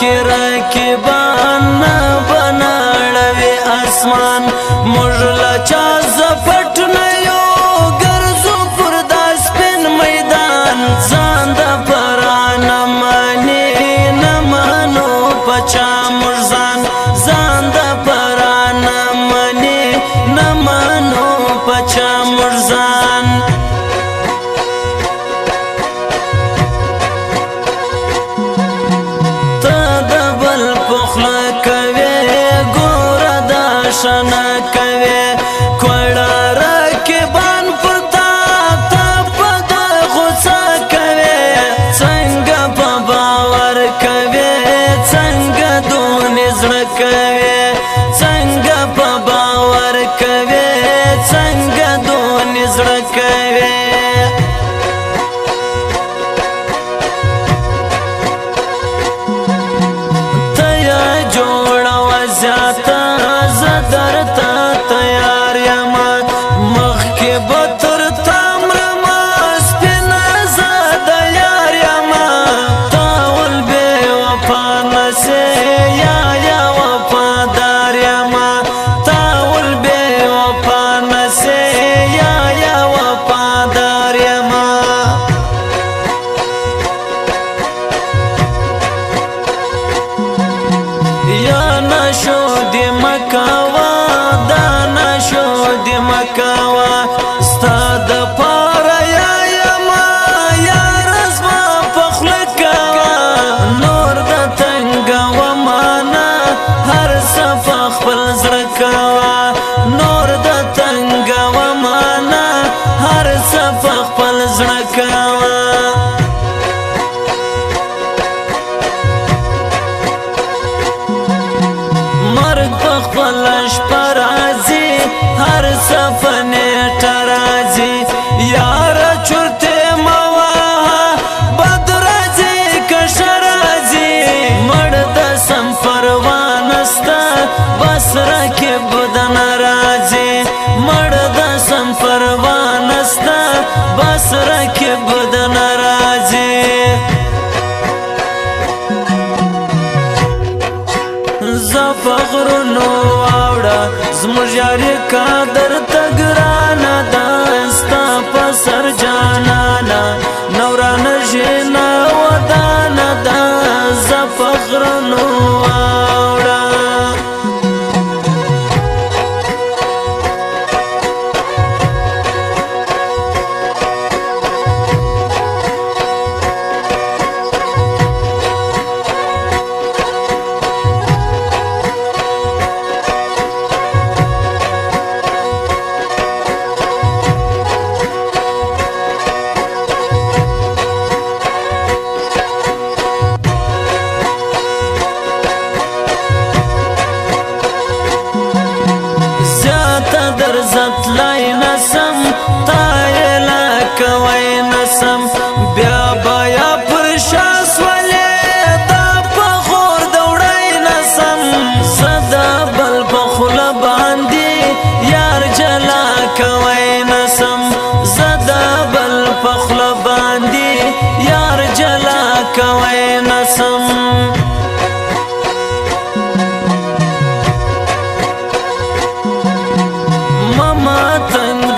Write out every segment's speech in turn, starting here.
کې راکبان بناړوي اسمان موږ لا چا زپټ نه یو ګرځو پر دا سپین میدان ځان د پران مانی نه منو پچا موږ ځان د پران مانی نه منو پچا موږ ځان شنا کوي کوړه راکبان پتا تا پد غوسه کوي څنګه په باور کوي څنګه دون زړه کوي څنګه په باور کوي څنګه دون زړه کوي تیا جوړ وزاته درتا تیار یما مخکې بتر تامرما سپینا زاد یار یما تاول بے وفا نسے یا وفادار یما تاول بے وفا نسے یا وفادار یما یا نشو دی مکاوا مکاوا ستاد پارا یا یما یا رزما پخل کوا نور د تنگ و مانا هر صف خپل زړه کوا نور د تنگ و مانا هر صف خپل زړه کوا مرګ خپل شپه راځي هر سفنه ترازی یار چرته موا بدرازی کشرازی مرد سم پروانستا بس رکب بدن رازی مرد سم پروانستا بس رکب بدن رازی زفغرنو آوڑا زمجاری قادر تگرانا داستا پسر جانانا نوران جینا ودانا دا زفغرنو آوڑا زتلای نسم تایلا کوي نسم بیا بیا پرشاس ولې دا په غور دوړای نسم صدا بل بخل باندې یار جلا کوي نسم صدا بل بخل باندې یار جلا کوي نسم تنگ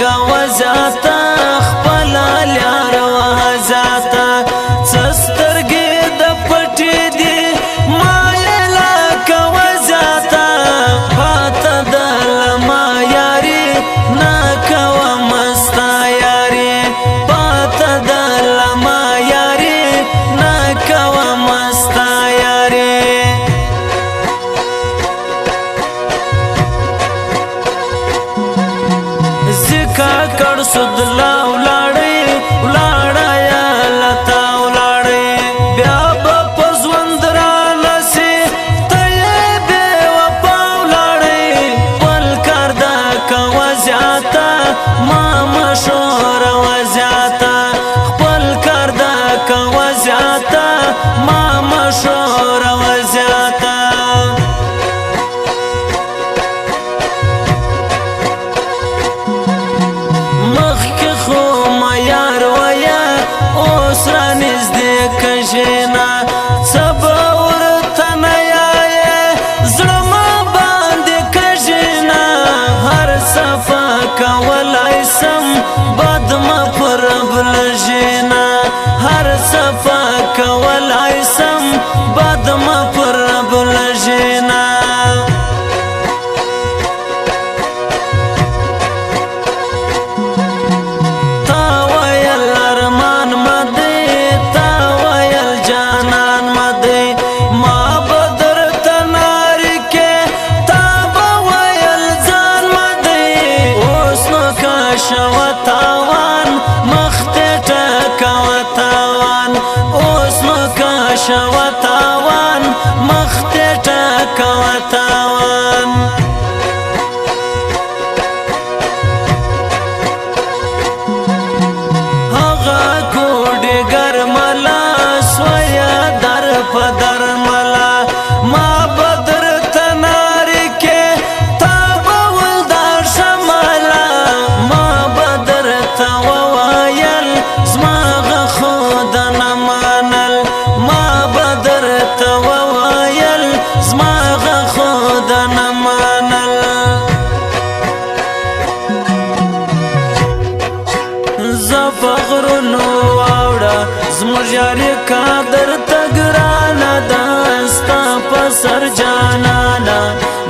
سر جانانا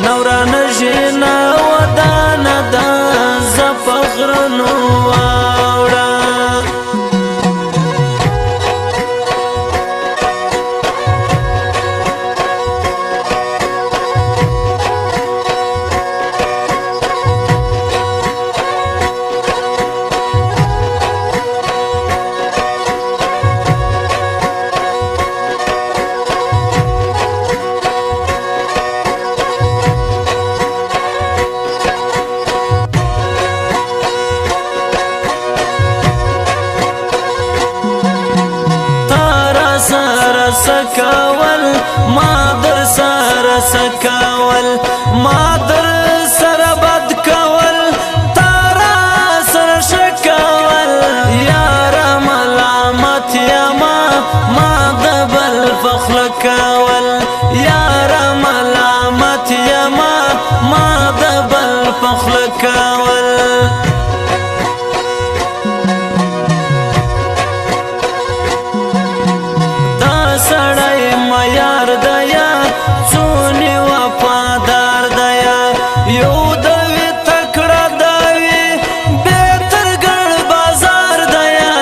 نوران جینا ودانا دا زفغرنو واوڑا سکاول ما در سر سکاول ما در سر بد کول تارا سر شکاول یار ملامت یما ما دبل فخر کول یار ملامت یما ما دبل فخر کول یار دیا څونی وفادار دیا یو دوی تکړه دوی بهتر ګڼ بازار دیا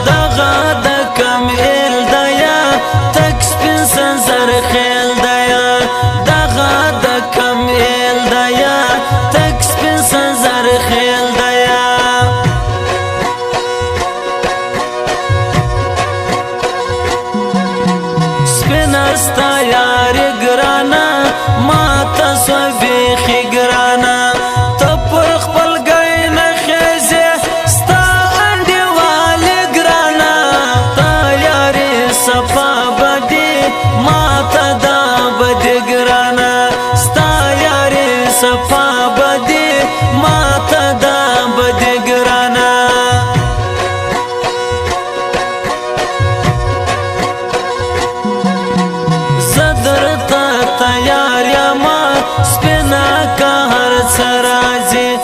دغه د کمیل دیا تک سپین سنزر خیل دیا دغه د کمیل دیا تک سپین سنزر خیل دیا ستا یاری گرانا ما تسو بیخی گرانا تا پر خپل گئی نخیزی ستا انڈی والی گرانا تا یاری صفا بدی ما تا دا بدی گرانا ستا یاری صفا بدی ما تا دا بدی گرانا تیار یما سپینا کا هر سرازی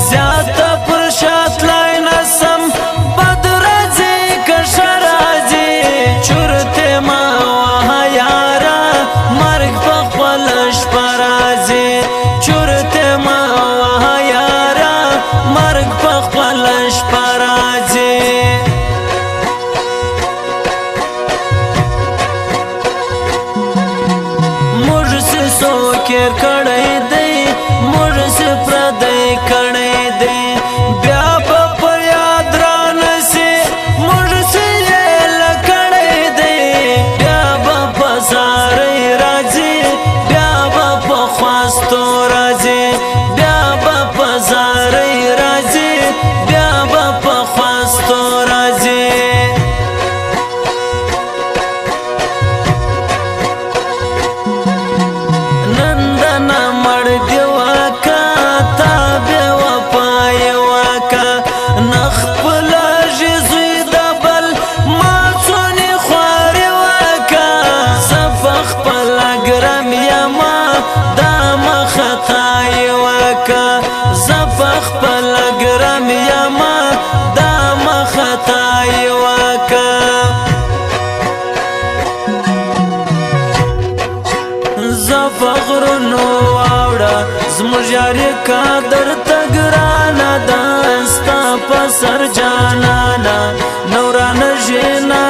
زیادہ پرشات لائی نسم بدرازی کشرازی چورتے ما وہا یارا مرگ پخپلش پرازی چورتے ما وہا یارا مرگ پخپلش پرازی سوکر کړی دی موږ سي پردی کړی دی بیا په یاد را نسی موږ سي لکړی دی بیا په ساري راځي بیا په خواستو راځي بیا په ساري راځي بیا په خواستو راځي زفخ پل گرم یما دا مخطای وکا زفغرنو آوڑا زمجاری کا در تگرانا داستا پسر جانانا نوران جینا